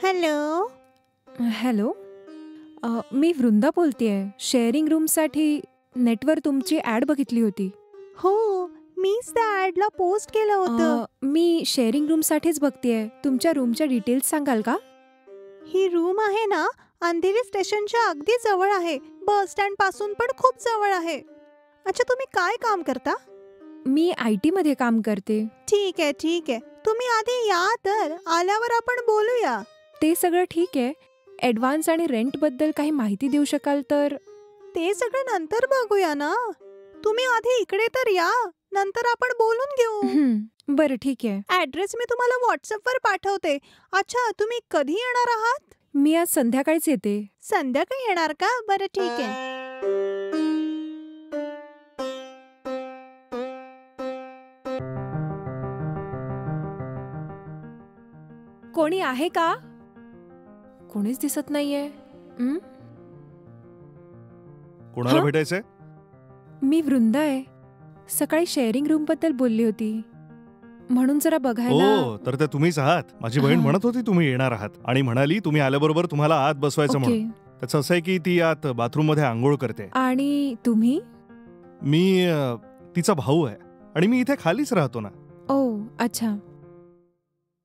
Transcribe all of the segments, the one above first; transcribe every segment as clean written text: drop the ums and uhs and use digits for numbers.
Hello. Hello. मी वृंदा बोलतेय. Sharing रूमसाठी नेटवर तुमची ॲड बघितली होती. हो, मीच त्या ॲडला पोस्ट केलं होतं. मी शेअरिंग रूमसाठीच बघतेय. तुमच्या रूमच्या डिटेल्स सांगाल का? ही रूम आहे ना, अंधेरी स्टेशनच्या अगदी जवळ आहे. बस स्टँड पासून पण खूप जवळ आहे. अच्छा, तुम्ही काय काम करता? मी IT मध्ये काम करते. ठीक आहे ठीक आहे. तुम्ही आधी या, तर आल्यावर आपण बोलूया. ते सगळं ठीक आहे. ॲडव्हान्स आणि रेंटबद्दल काही माहिती देऊ शकाल तर? ते सगळं नंतर बघूया ना. तुम्ही आधी इकडे तर या, नंतर आपण बोलून घेऊ. बरं ठीक आहे. ॲड्रेस मी तुम्हाला व्हॉट्सअपवर पाठवते. अच्छा, तुम्ही कधी येणार आहात? मी आज संध्याकाळीच येते. संध्याकाळी येणार का? बरं ठीक आहे. कोणी आहे का? कोणीच दिसत नाहीये. कोणाला भेटायचंय? मी वृंदा आहे. सकाळी शेअरिंग रूम बद्दल बोलली होती, म्हणून जरा बघायला. हो, तर ते तुम्हीच आहात. माझी बहीण म्हणत होती तुम्ही येणार आहात आणि म्हणाली तुम्ही आल्याबरोबर तुम्हाला आत बसवायचं म्हणून. त्याचं असं आहे की ती आत बाथरूम मध्ये आंघोळ करते. आणि तुम्ही? मी तिचा भाऊ आहे आणि मी इथे खालीच राहतो ना. ओ अच्छा.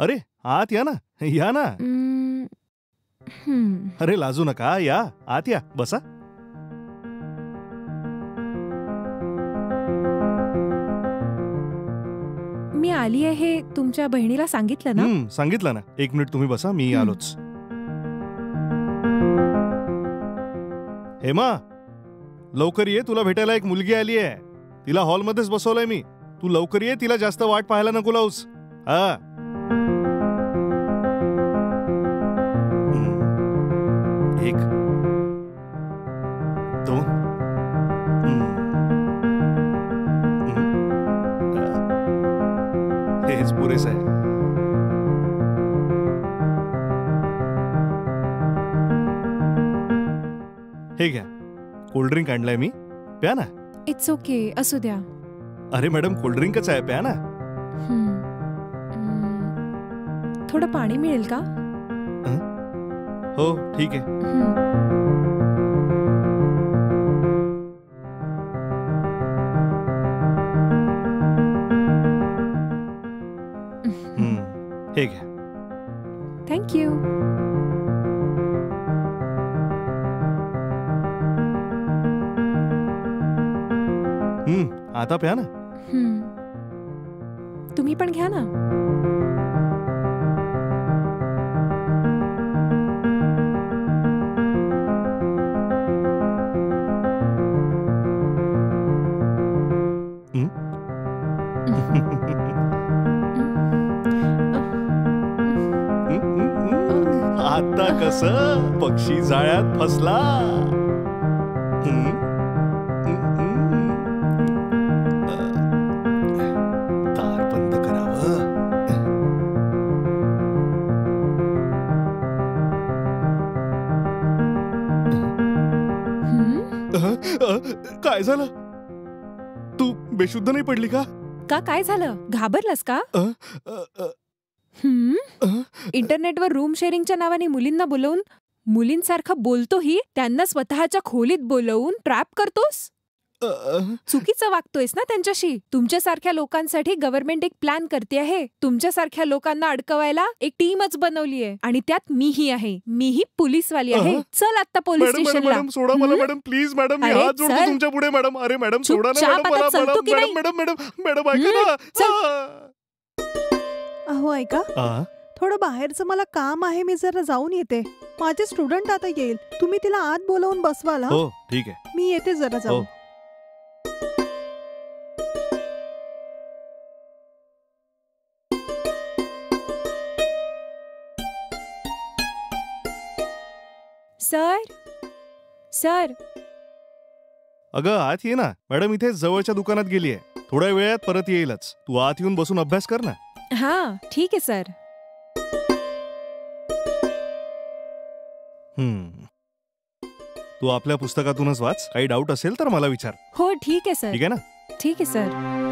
अरे आत या ना, या ना. अरे लाजू नका, या आत या, बसा. मी आली आहे हे तुमच्या बहिणीला सांगितलं ना? सांगितलं ना. 1 मिनिट तुम्ही बसा, मी आलोच. हेमा, लवकर ये, तुला भेटायला एक मुलगी आली आहे. तिला हॉलमध्येच बसवलंय मी. तू लवकर ये, तिला जास्त वाट पाहायला नको लावूस. हा. 1 2 हेच पुरेसं आहे. हे घ्या, कोल्ड्रिंक आणलंय मी, प्या ना. इट्स ओके, असू द्या. अरे मॅडम, कोल्ड्रिंकच आहे, प्या ना. थोडं पाणी मिळेल का? हो ठीक आहे. हे घ्या. थँक्यू. आता प्या ना. तुम्ही पण घ्या ना. आता कसं पक्षी जाळ्यात फसला. दार बंद करावं. काय झालं? तू बेशुद्ध नाही पडली का? काय झालं? घाबरलास का? इंटरनेटवर रूम शेअरिंगच्या नावाने मुलींना बोलवून, मुलींसारखं बोलतोही, त्यांना स्वतःच्या खोलीत बोलवून ट्रॅप करतोस. चुकीचं वागतोयस ना त्यांच्याशी. तुमच्यासारख्या लोकांसाठी गव्हर्नमेंट एक प्लॅन करते आहे. तुमच्यासारख्या लोकांना अडकवायला एक टीमच बनवली आहे आणि त्यात मीही आहे. मीही पोलीसवाली आहे. चल आता पोलीस स्टेशनला. मॅडम सोडा मला, मॅडम प्लीज. मॅडम मी हात जोडतो तुमच्या पुढे. मॅडम, अरे मॅडम सोडा ना मॅडम मला. मॅडम मॅडम मॅडम ऐका ना. अहो ऐका, थोडं बाहेरचं मला काम आहे, मी जरा जाऊन येते. माझे स्टुडंट आता येईल. तुम्ही तिला आत बोलवून बसवाल. हो ठीक आहे. मी येते जरा जाऊन. Sir sir. अगं आत ये ना. मॅडम इथे जवळच्या दुकानात गेली आहे. थोड्या वेळात परत येईलच. तू आत येऊन बसून अभ्यास कर ना. हा ठीक आहे सर. तू आपल्या पुस्तकातूनच वाच. काही डाऊट असेल तर मला विचार. हो ठीक आहे सर. ठीक आहे ना? ठीक आहे सर.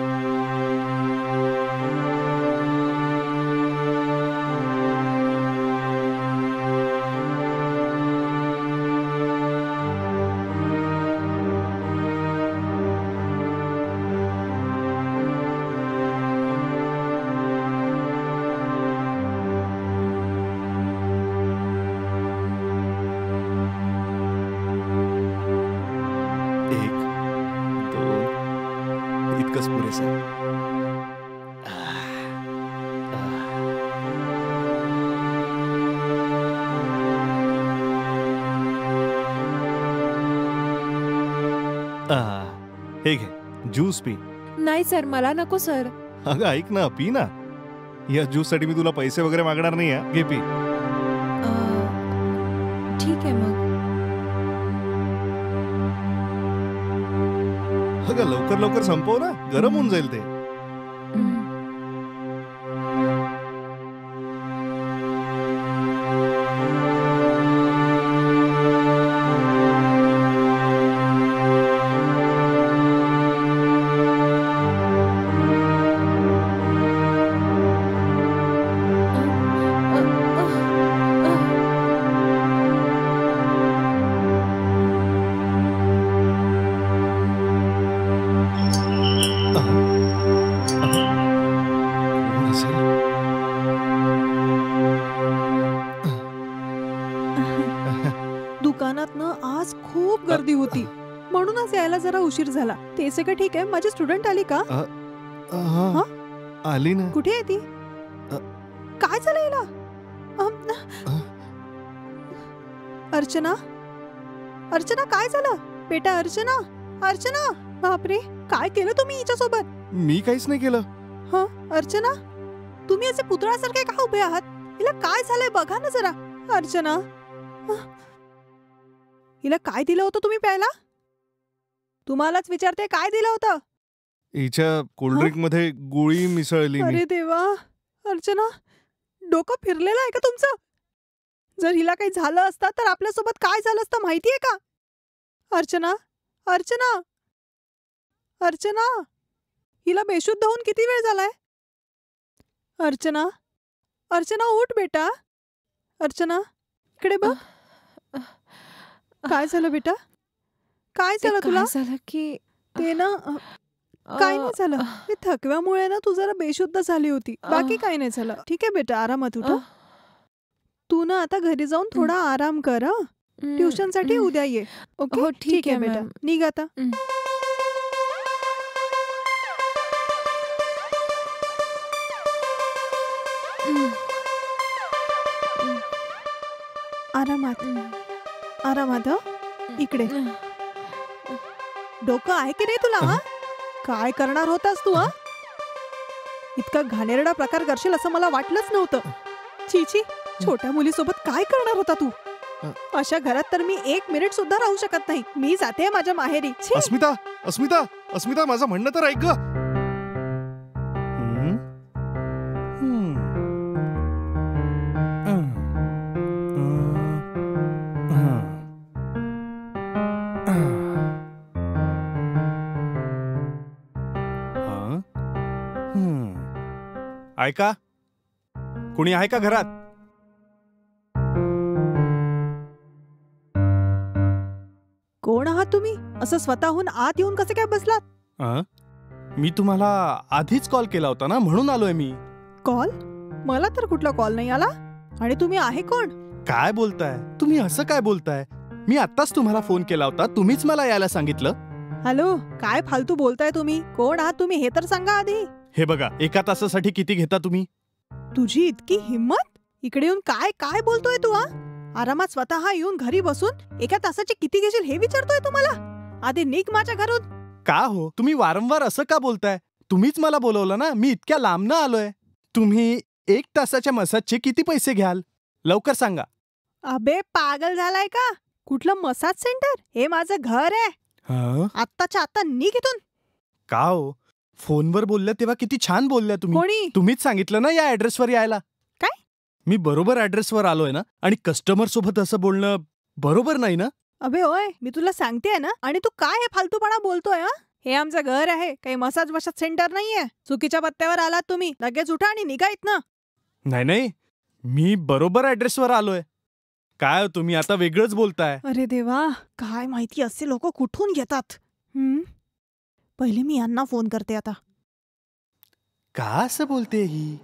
थोडंसं. हे घे, ज्यूस पी. नाही सर, मला नको सर. अगं ऐक ना, पी ना. या ज्यूस साठी मी तुला पैसे वगैरे मागणार नाही. घे पी. ठीक आहे मग. अगं लवकर लवकर संपव ना, गरम होऊन जाईल ते. दुकानात ना आज खूप गर्दी होती, म्हणूनच यायला जरा उशीर झाला. ते सगळं ठीक आहे. माझी स्टुडंट आली का? हा, आली ना. कुठे आहे ती? काय झालं हिला? अर्चना, अर्चना काय झालं बेटा? अर्चना, अर्चना, बापरे, काय केलं तुम्ही हिच्यासोबत? मी काहीच नाही केलं. हा, अर्चना, तुम्ही असे पुतळ्यासारखे का उभे आहात? हिला काय झालंय बघा ना जरा. अर्चना, हिला काय दिलं होतं तुम्ही प्यायला? तुम्हालाच विचारते, काय दिलं होतं? हिच्या कोल्ड्रिंक मध्ये गोळी मिसळली मी. अरे देवा, अर्चना, डोकं फिरलेलं आहे का तुमचं? जर हिला काही झालं असतं तर आपल्यासोबत काय झालं असतं माहितीये का? अर्चना, अर्चना, अर्चना, हिला बेशुद्ध होऊन किती वेळ झालाय? अर्चना, अर्चना, उठ बेटा. अर्चना, इकडे बघ. काय झालं बेटा? काय झालं तुला? झालं की ते ना, काय नाही झालं. ते थकव्यामुळे ना तू जरा बेशुद्ध झाली होती. बाकी काही नाही झालं. ठीक आहे बेटा, आरामात उठ. तू ना आता घरी जाऊन थोडा आराम कर. ट्युशन साठी उद्या ये. ओके? हो, ठीक आहे बेटा, निघ आता. आरामात, आरामात. इकडे डोकं आहे की नाही तुला? हा, काय करणार होतास तू? हा, इतका घाणेरडा प्रकार करशील असं मला वाटलंच नव्हतं. छी, छोट्या मुलीसोबत काय करणार होता तू? अशा घरात तर मी 1 मिनिट सुद्धा राहू शकत नाही. मी जाते माझ्या माहेरी. छी. अस्मिता, अस्मिता, अस्मिता, माझं म्हणणं तर ऐक ग. ऐका, कुणी आहे का घरात? कोण आहात तुम्ही? असं स्वतःहून आत येऊन कसे काय बसलात? मी तुम्हाला आधीच कॉल केला होता ना, म्हणून आलोय मी. कॉल? मला तर कुठला कॉल नाही आला. आणि तुम्ही आहे कोण? काय बोलताय तुम्ही? असं काय बोलताय? मी आत्ताच तुम्हाला फोन केला होता, तुम्हीच मला यायला सांगितलं. हॅलो, काय फालतू बोलताय तुम्ही? कोण आहात तुम्ही हे तर सांगा आधी. हे बघा, 1 तासासाठी किती घेता तुम्ही? तुझी इतकी हिम्मत? इकडे येऊन काय काय बोलतोय तू? आरामात स्वतः येऊन घरी बसून 1 तासाचे किती घेशील हे विचारतोय तुम्हाला? आधी निघ माझ्या घरून. का हो, तुम्ही वारंवार असं का बोलताय? तुम्हीच मला बोलवलं ना, मी इतक्या लांबनं आलोय. तुम्ही 1 तासाच्या मसाजचे किती पैसे घ्याल? लवकर सांगा. अबे पागल झालाय का? कुठलं मसाज सेंटर? हे माझं घर आहे. आत्ताच्या आता निघ इथून. का हो, फोनवर बोलल्या तेव्हा किती छान बोलल्या तुम्ही. कोणी? तुम्हीच सांगितलं ना या ऍड्रेसवर यायला. काय? मी बरोबर ऍड्रेसवर आलोय ना? आणि कस्टमर सोबत असं बोलणं बरोबर नाही ना? अबे होय, मी तुला सांगतेय ना, आणि तू काय हे फालतूपणा बोलतोय? हे आमचं घर आहे, काही मसाज सेंटर नाहीये. चुकीच्या पत्त्यावर आलात तुम्ही. लगेच उठा आणि निघा इथनं. नाही, मी बरोबर ऍड्रेसवर आलोय. काय तुम्ही आता वेगळंच बोलताय? अरे देवा, काय माहिती असे लोक कुठून येतात. पहिले मी यांना फोन करते आता. का असं बोलते ही?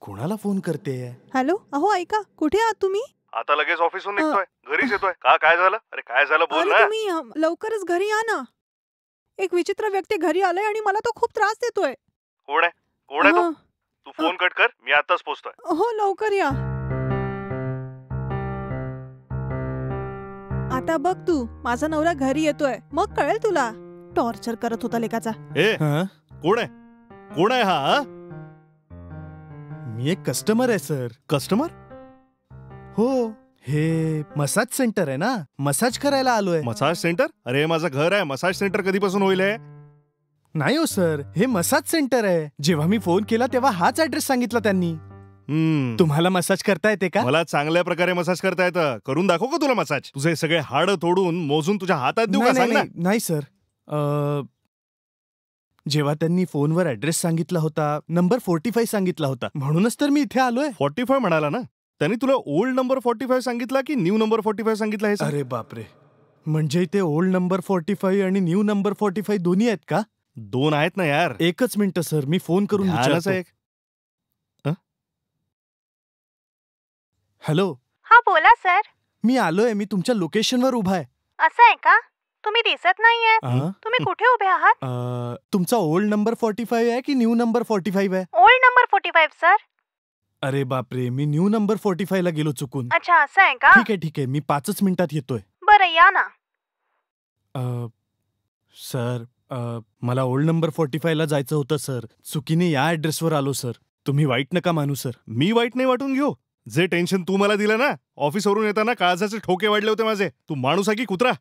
कोणाला फोन करते? हॅलो, अहो ऐका, कुठे आहात तुम्ही? आता लगेच ऑफिसहून निघतोय, घरीच येतोय का? काय झालं? अरे काय झालं बोल अरे ना. तुम्ही लवकरच घरी या ना. एक विचित्र व्यक्ती घरी आलाय आणि मला तो खूप त्रास देतोय. कोण आहे? कोण आहे तो? हं. तू फोन कट कर, मी आताच पोहोचतोय. हो लवकर या. आता बघ तू, माझा नवरा घरी येतोय, मग कळेल तुला. टॉर्चर करत होता लेकाचा. ए हं? कोण आहे? कोण आहे हा? मी एक कस्टमर आहे सर. कस्टमर? हो, हे मसाज सेंटर आहे ना, मसाज करायला आलोय. Massage centre? अरे माझं घर आहे, मसाज सेंटर कधीपासून होईल हे? नाही हो सर, हे मसाज सेंटर आहे. जेव्हा मी फोन केला तेव्हा हाच ऍड्रेस सांगितला त्यांनी. तुम्हाला मसाज करता येते का? मला चांगल्या प्रकारे मसाज करता येतं. करून दाखव का तुला मसाज? तुझे सगळे हाड तोडून मोजून तुझ्या हातात देऊ का? सांग ना. नाही सर. जेव्हा त्यांनी फोनवर ऍड्रेस सांगितला होता, नंबर 45 सांगितला होता, म्हणूनच तर मी इथे आलोय. 45 म्हणाला ना? त्यांनी तुला ओल्ड नंबर 45 सांगितला की न्यू नंबर 45 सांगितला हे सांग? अरे बापरे, म्हणजे इथे ओल्ड नंबर 45 आणि न्यू नंबर 45 दोन्ही आहेत का? 2 आहेत ना यार. एकच मिनिट सर, मी फोन करून ध्यानाचं विचारतो. एक. हॅलो, हा बोला सर. मी आलोय. मी तुमच्या लोकेशनवर उभा आहे. असं आहे का? तुम्ही दिसत नाहीये. अं? तुम्ही कुठे उभे आहात? तुमचा ओल्ड नंबर 45 आहे की न्यू नंबर 45 आहे? Old number 45 sir. अरे बापरे, मी न्यू नंबर 45 ला गेलो चुकून. अच्छा असं आहे का? ठीक आहे, मी 5च मिनिटात येतोय. बरं या ना. सर, मला ओल्ड नंबर 45 ला जायचं होतं सर. चुकीने या ऍड्रेसवर आलो सर. तुम्ही वाईट नका मानू सर. मी वाईट नाही वाटून घेऊ. जे टेन्शन तू मला दिलं ना, ऑफिसवरून येताना काळजाचे ठोके वाढले होते माझे. तू माणूस आहे की कुत्रा?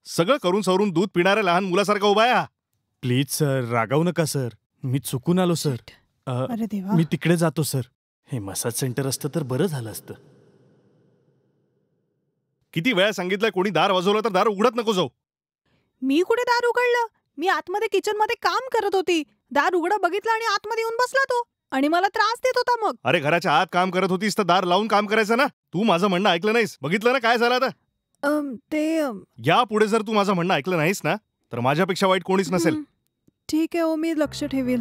सगळं करून सवरून दूध पिणाऱ्या लहान मुलासारखा उभा आहे. प्लीज सर, रागावू नका सर. मी चुकून आलो सर. अरे देवा. मी तिकडे जातो सर. हे मसाज सेंटर असतं तर बरं झालं असतं. किती वेळा सांगितलंय, कोणी दार वाजवलं तर दार उघडत नको जाऊ. मी कुठे दार उघडलं? मी आतमध्ये किचन मध्ये काम करत होती. दार उघडं बघितलं आणि आतमध्ये येऊन बसला तो आणि मला त्रास देत होता. मग अरे घराच्या आत काम करत होतीस तर दार लावून काम करायचं ना. तू माझं म्हणणं ऐकलं नाहीस. बघितलं ना काय झालं आता. या पुढे जर तू माझं म्हणणं ऐकलं नाहीस ना, तर माझ्यापेक्षा वाईट कोणीच नसेल. ठीक आहे, हो मी लक्ष ठेवील.